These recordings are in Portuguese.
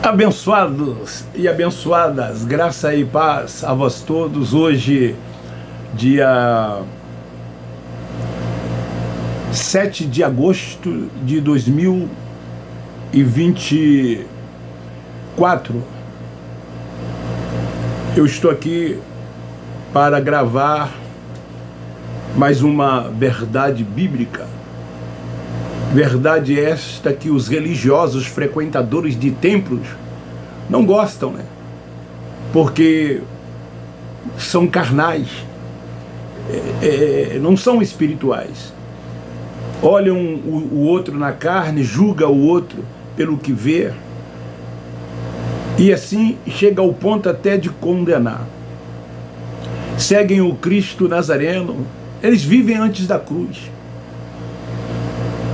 Abençoados e abençoadas, graça e paz a vós todos. Hoje, dia 7 de agosto de 2024, eu estou aqui para gravar mais uma verdade bíblica. Verdade esta que os religiosos frequentadores de templos não gostam, né? Porque são carnais, não são espirituais. Olham o outro na carne, julga o outro pelo que vê, e assim chega ao ponto até de condenar. Seguem o Cristo Nazareno, eles vivem antes da cruz,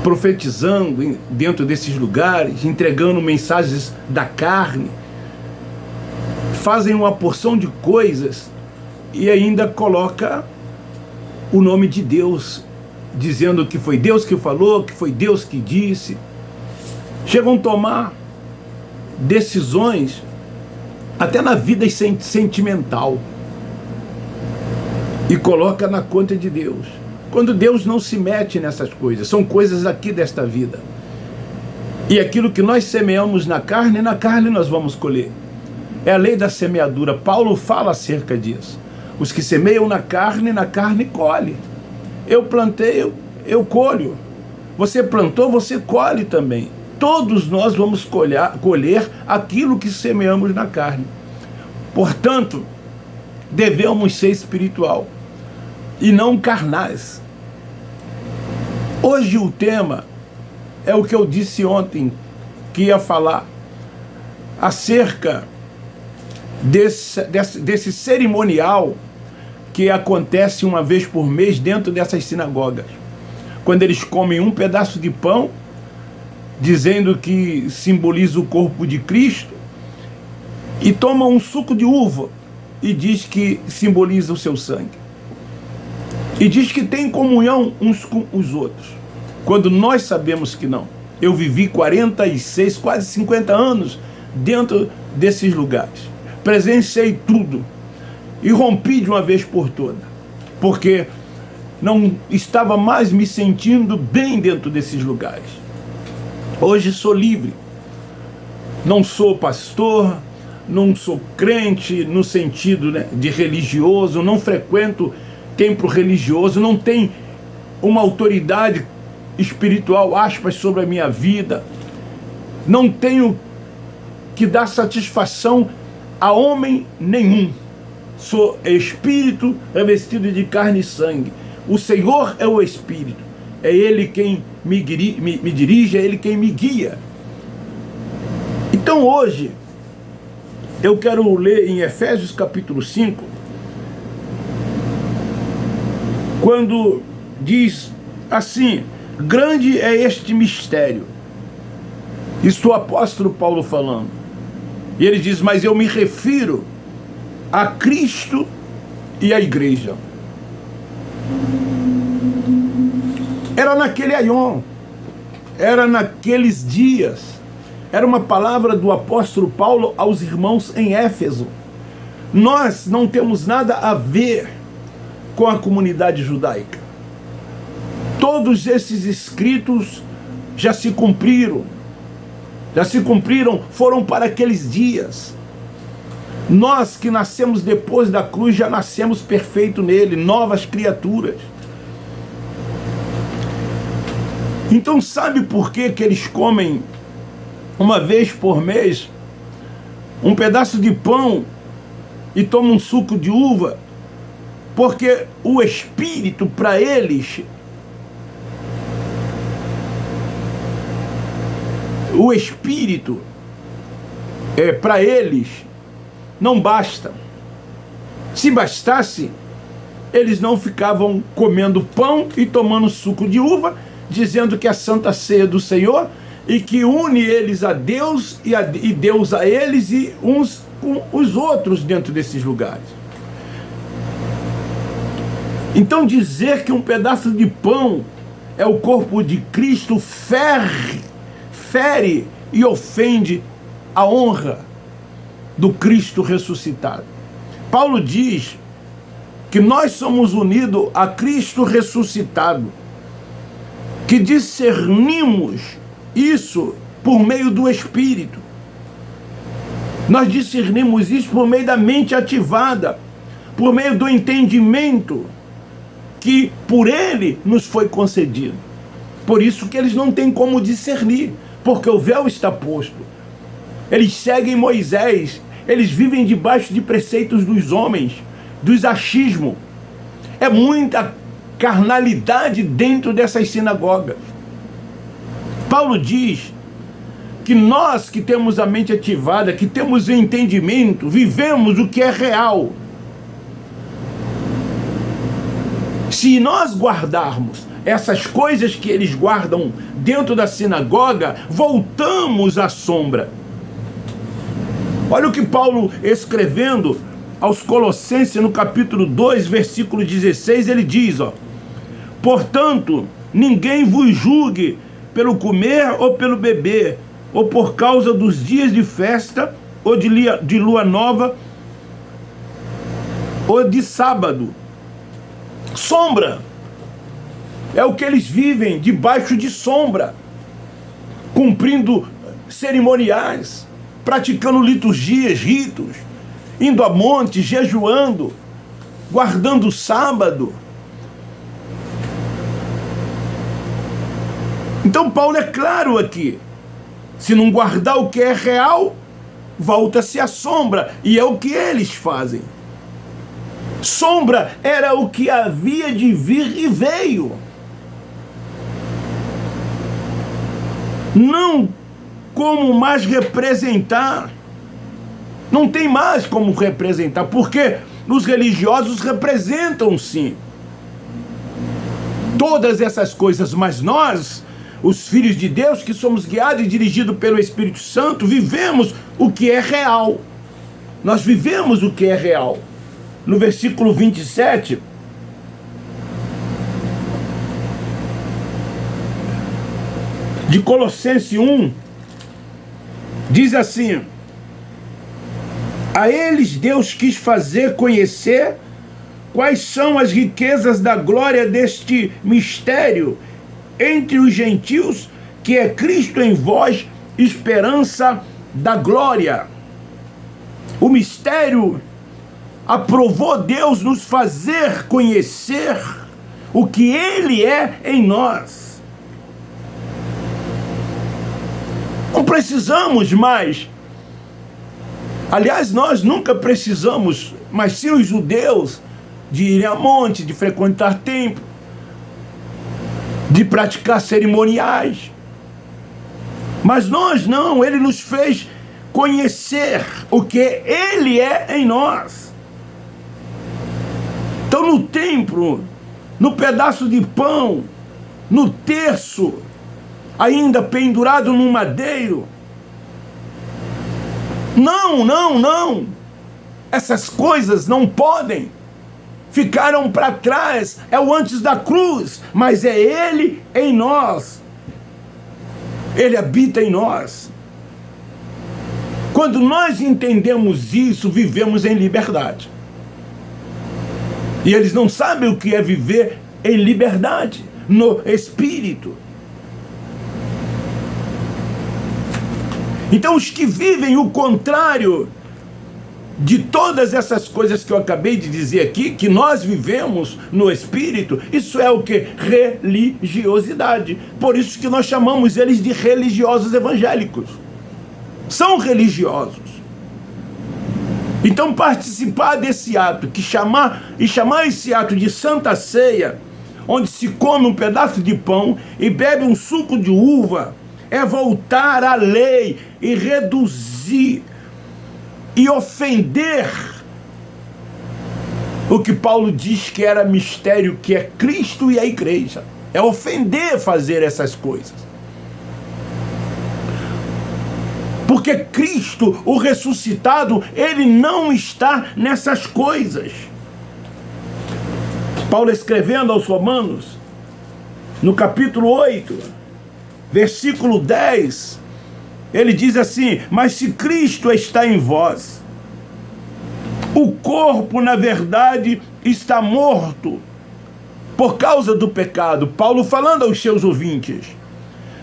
profetizando dentro desses lugares, entregando mensagens da carne, fazem uma porção de coisas e ainda coloca o nome de Deus, dizendo que foi Deus que falou, que foi Deus que disse. Chegam a tomar decisões até na vida sentimental e coloca na conta de Deus, quando Deus não se mete nessas coisas. São coisas aqui desta vida, e aquilo que nós semeamos na carne nós vamos colher. É a lei da semeadura. Paulo fala acerca disso. Os que semeiam na carne colhe. Eu plantei, eu colho. Você plantou, você colhe também. Todos nós vamos colher aquilo que semeamos na carne. Portanto, devemos ser espiritual e não carnais. Hoje o tema é o que eu disse ontem que ia falar acerca desse cerimonial que acontece uma vez por mês dentro dessas sinagogas, quando eles comem um pedaço de pão, dizendo que simboliza o corpo de Cristo, e tomam um suco de uva e diz que simboliza o seu sangue, e diz que tem comunhão uns com os outros, quando nós sabemos que não. Eu vivi 46, quase 50 anos dentro desses lugares, presenciei tudo e rompi de uma vez por toda, porque não estava mais me sentindo bem dentro desses lugares. Hoje sou livre, não sou pastor, não sou crente no sentido, né, de religioso, não frequento templo religioso, não tem uma autoridade espiritual, aspas, sobre a minha vida, não tenho que dar satisfação a homem nenhum. Sou espírito revestido de carne e sangue. O Senhor é o Espírito, é Ele quem me dirige, é Ele quem me guia. Então hoje eu quero ler em Efésios capítulo 5, quando diz assim: grande é este mistério. Isso o apóstolo Paulo falando. E ele diz: mas eu me refiro a Cristo e à igreja. Era naquele aion, era naqueles dias, era uma palavra do apóstolo Paulo aos irmãos em Éfeso. Nós não temos nada a ver com a comunidade judaica. Todos esses escritos já se cumpriram, foram para aqueles dias. Nós que nascemos depois da cruz já nascemos perfeito nele, novas criaturas. Então sabe por que eles comem uma vez por mês um pedaço de pão e tomam um suco de uva? Porque o Espírito para eles, para eles não basta. Se bastasse, eles não ficavam comendo pão e tomando suco de uva, dizendo que é a santa ceia do Senhor e que une eles a Deus e Deus a eles e uns com os outros dentro desses lugares. Então dizer que um pedaço de pão é o corpo de Cristo fere e ofende a honra do Cristo ressuscitado. Paulo diz que nós somos unidos a Cristo ressuscitado, que discernimos isso por meio do Espírito. Nós discernimos isso por meio da mente ativada, por meio do entendimento que por Ele nos foi concedido. Por isso que eles não têm como discernir, porque o véu está posto. Eles seguem Moisés, eles vivem debaixo de preceitos dos homens, dos achismos. É muita carnalidade dentro dessas sinagogas. Paulo diz que nós que temos a mente ativada, que temos o entendimento, vivemos o que é real. Se nós guardarmos essas coisas que eles guardam dentro da sinagoga, voltamos à sombra. Olha o que Paulo, escrevendo aos Colossenses, no capítulo 2, versículo 16, ele diz, portanto, ninguém vos julgue pelo comer ou pelo beber, ou por causa dos dias de festa, ou de lua nova, ou de sábado. Sombra. É o que eles vivem, debaixo de sombra, cumprindo cerimoniais, praticando liturgias, ritos, indo a monte, jejuando, guardando o sábado. Então Paulo é claro aqui, se não guardar o que é real, volta-se à sombra, e é o que eles fazem. Sombra era o que havia de vir e veio. Não como mais representar. Não tem mais como representar, porque os religiosos representam sim todas essas coisas, mas nós, os filhos de Deus, que somos guiados e dirigidos pelo Espírito Santo, vivemos o que é real. Nós vivemos o que é real. No versículo 27, de Colossenses 1, diz assim: a eles Deus quis fazer conhecer quais são as riquezas da glória deste mistério entre os gentios, que é Cristo em vós, esperança da glória. O mistério aprovou Deus nos fazer conhecer o que Ele é em nós. Não precisamos mais. Aliás, nós nunca precisamos, mas sim os judeus, de ir a monte, de frequentar templo, de praticar cerimoniais. Mas nós não, Ele nos fez conhecer o que Ele é em nós. Então no templo, no pedaço de pão, no terço, ainda pendurado num madeiro, não, essas coisas não podem, ficaram para trás, é o antes da cruz, mas é Ele em nós, Ele habita em nós. Quando nós entendemos isso, vivemos em liberdade. E eles não sabem o que é viver em liberdade, no Espírito. Então os que vivem o contrário de todas essas coisas que eu acabei de dizer aqui, que nós vivemos no Espírito, isso é o que? Religiosidade. Por isso que nós chamamos eles de religiosos evangélicos. São religiosos. Então participar desse ato, chamar esse ato de Santa Ceia, onde se come um pedaço de pão e bebe um suco de uva, é voltar à lei e reduzir e ofender o que Paulo diz que era mistério, que é Cristo e a igreja. É ofender fazer essas coisas. Porque Cristo, o ressuscitado, Ele não está nessas coisas. Paulo escrevendo aos Romanos, no capítulo 8, versículo 10, Ele diz assim: mas se Cristo está em vós, o corpo, na verdade, está morto por causa do pecado. Paulo falando aos seus ouvintes.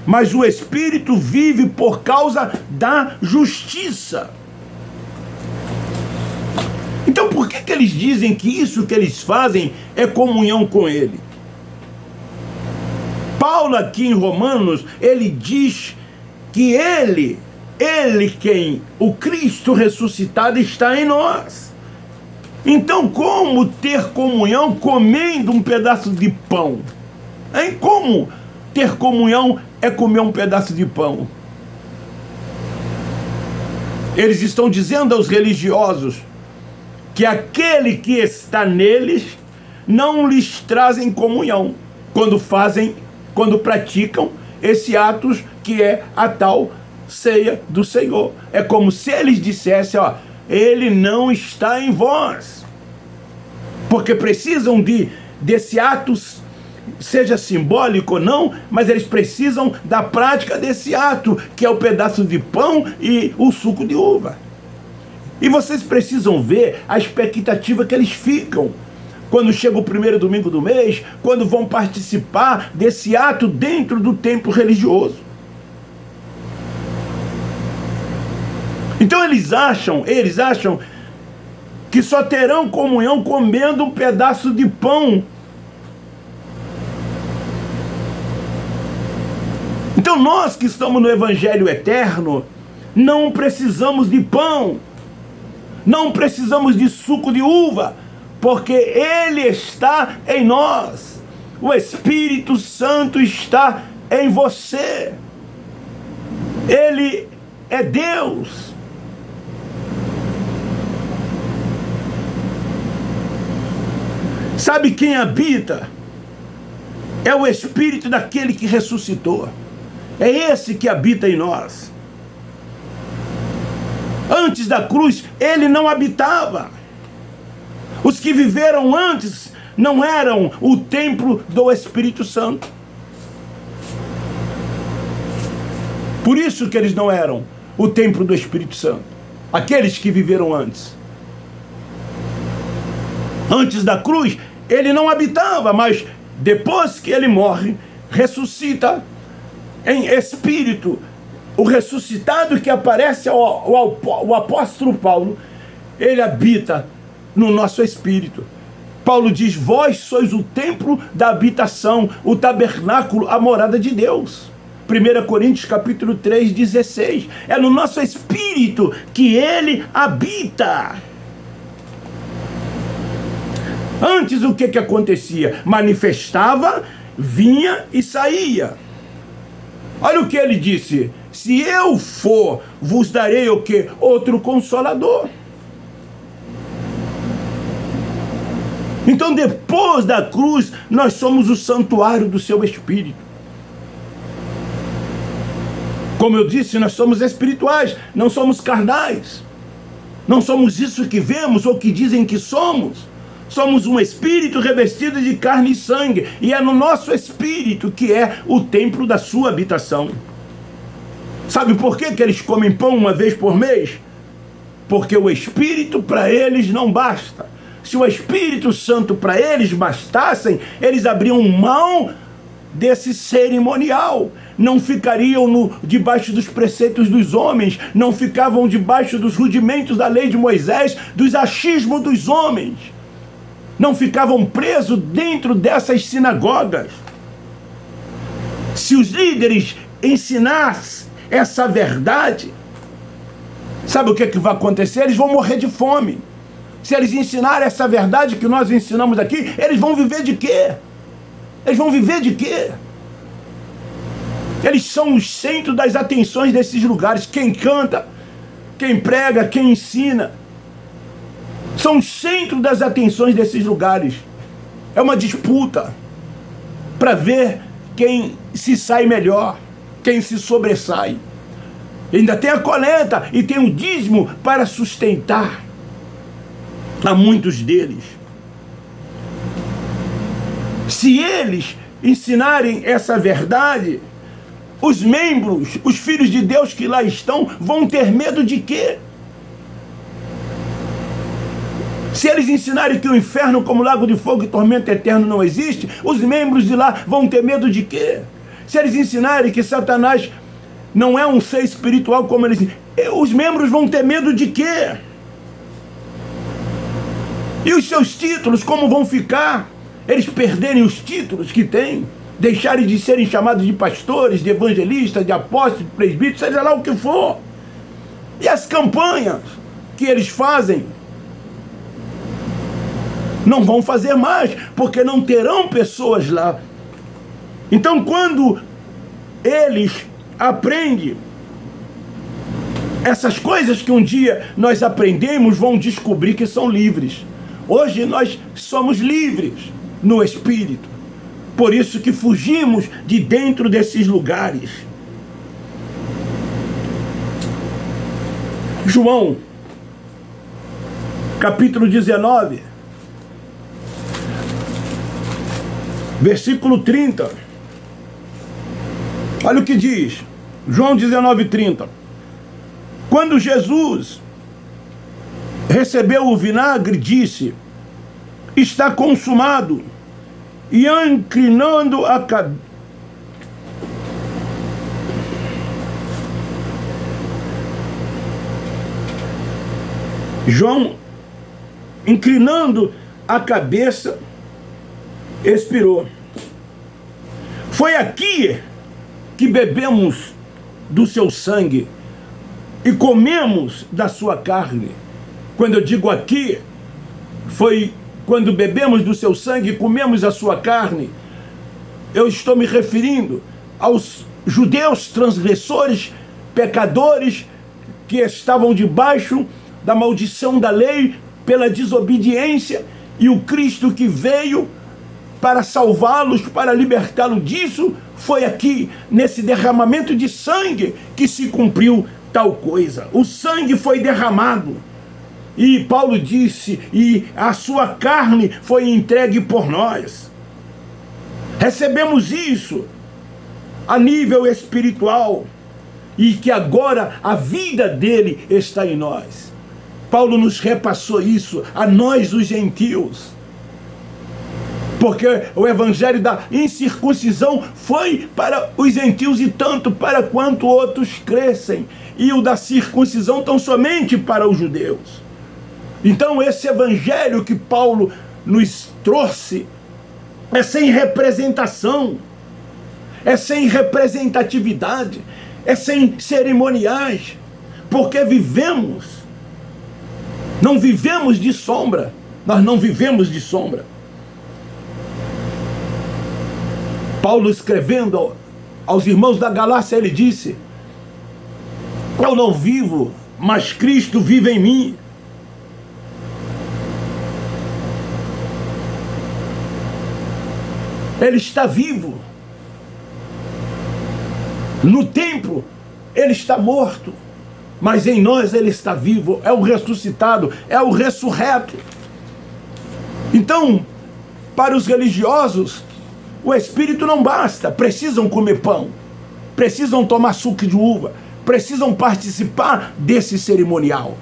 Mas o Espírito vive por causa da justiça. Então por que eles dizem que isso que eles fazem é comunhão com Ele? Paulo aqui em Romanos, ele diz que Ele quem? O Cristo ressuscitado está em nós. Então como ter comunhão comendo um pedaço de pão? Hein? Como ter comunhão é comer um pedaço de pão? Eles estão dizendo aos religiosos que aquele que está neles não lhes trazem comunhão quando praticam esse ato que é a tal ceia do Senhor. É como se eles dissessem, ó, Ele não está em vós. Porque precisam desse ato, seja simbólico ou não, mas eles precisam da prática desse ato, que é o pedaço de pão e o suco de uva. E vocês precisam ver a expectativa que eles ficam quando chega o primeiro domingo do mês, quando vão participar desse ato dentro do templo religioso. Então eles acham que só terão comunhão comendo um pedaço de pão. Então nós que estamos no Evangelho eterno, não precisamos de pão, não precisamos de suco de uva, porque Ele está em nós. O Espírito Santo está em você. Ele é Deus. Sabe quem habita? É o Espírito daquele que ressuscitou. É esse que habita em nós. Antes da cruz, Ele não habitava. Os que viveram antes não eram o templo do Espírito Santo. Por isso que eles não eram o templo do Espírito Santo. Aqueles que viveram antes. Antes da cruz, Ele não habitava, mas depois que Ele morre, ressuscita em espírito. O ressuscitado que aparece ao apóstolo Paulo, ele habita no nosso espírito. Paulo diz: vós sois o templo da habitação, o tabernáculo, a morada de Deus. 1 Coríntios capítulo 3, 16. É no nosso espírito que ele habita. Antes o que acontecia? Manifestava, vinha e saía. Olha o que ele disse: se eu for, vos darei o quê? Outro Consolador. Então depois da cruz, nós somos o santuário do seu Espírito. Como eu disse, nós somos espirituais, não somos carnais. Não somos isso que vemos ou que dizem que somos. Somos um espírito revestido de carne e sangue. E é no nosso espírito que é o templo da sua habitação. Sabe por que eles comem pão uma vez por mês? Porque o Espírito para eles não basta. Se o Espírito Santo para eles bastassem, eles abriam mão desse cerimonial. Não ficariam debaixo dos preceitos dos homens, não ficavam debaixo dos rudimentos da lei de Moisés, dos achismos dos homens. Não ficavam presos dentro dessas sinagogas. Se os líderes ensinassem essa verdade, sabe o que vai acontecer? Eles vão morrer de fome. Se eles ensinarem essa verdade que nós ensinamos aqui, eles vão viver de quê? Eles vão viver de quê? Eles são o centro das atenções desses lugares. Quem canta, quem prega, quem ensina, são o centro das atenções desses lugares. É uma disputa para ver quem se sai melhor, quem se sobressai. Ainda tem a coleta e tem o dízimo para sustentar a muitos deles. Se eles ensinarem essa verdade, os membros, os filhos de Deus que lá estão, vão ter medo de quê? Se eles ensinarem que o inferno como lago de fogo e tormento eterno não existe, os membros de lá vão ter medo de quê? Se eles ensinarem que Satanás não é um ser espiritual como eles... os membros vão ter medo de quê? E os seus títulos, como vão ficar? Eles perderem os títulos que têm? Deixarem de serem chamados de pastores, de evangelistas, de apóstolos, de presbíteros, seja lá o que for. E as campanhas que eles fazem? Não vão fazer mais, porque não terão pessoas lá. Então, quando eles aprendem essas coisas que um dia nós aprendemos, vão descobrir que são livres. Hoje nós somos livres no Espírito. Por isso que fugimos de dentro desses lugares. João, capítulo 19, versículo 30. Olha o que diz. João 19, 30. Quando Jesus recebeu o vinagre, disse: está consumado. E inclinando a cabeça... João, inclinando a cabeça, expirou. Foi aqui que bebemos do seu sangue e comemos da sua carne. Quando eu digo aqui, foi quando bebemos do seu sangue e comemos a sua carne. Eu estou me referindo aos judeus transgressores, pecadores, que estavam debaixo da maldição da lei pela desobediência, e o Cristo que veio para salvá-los, para libertá-los disso, foi aqui, nesse derramamento de sangue, que se cumpriu tal coisa. O sangue foi derramado. E Paulo disse, e a sua carne foi entregue por nós. Recebemos isso a nível espiritual, e que agora a vida dele está em nós. Paulo nos repassou isso, a nós os gentios. Porque o evangelho da incircuncisão foi para os gentios e tanto para quanto outros crescem. E o da circuncisão tão somente para os judeus. Então esse evangelho que Paulo nos trouxe é sem representação, é sem representatividade, é sem cerimoniais, porque não vivemos de sombra, nós não vivemos de sombra. Paulo, escrevendo aos irmãos da Galácia, ele disse: eu não vivo, mas Cristo vive em mim. Ele está vivo. No templo, ele está morto, mas em nós ele está vivo. É o ressuscitado, é o ressurreto. Então, para os religiosos, o Espírito não basta. Precisam comer pão, precisam tomar suco de uva, precisam participar desse cerimonial.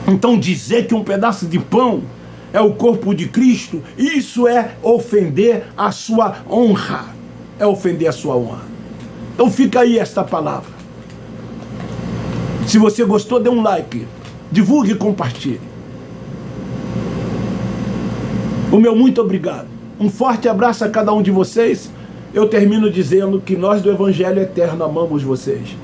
Então, dizer que um pedaço de pão é o corpo de Cristo, isso é ofender a sua honra. É ofender a sua honra. Então fica aí esta palavra. Se você gostou, dê um like, divulgue e compartilhe. O meu muito obrigado. Um forte abraço a cada um de vocês. Eu termino dizendo que nós do Evangelho Eterno amamos vocês.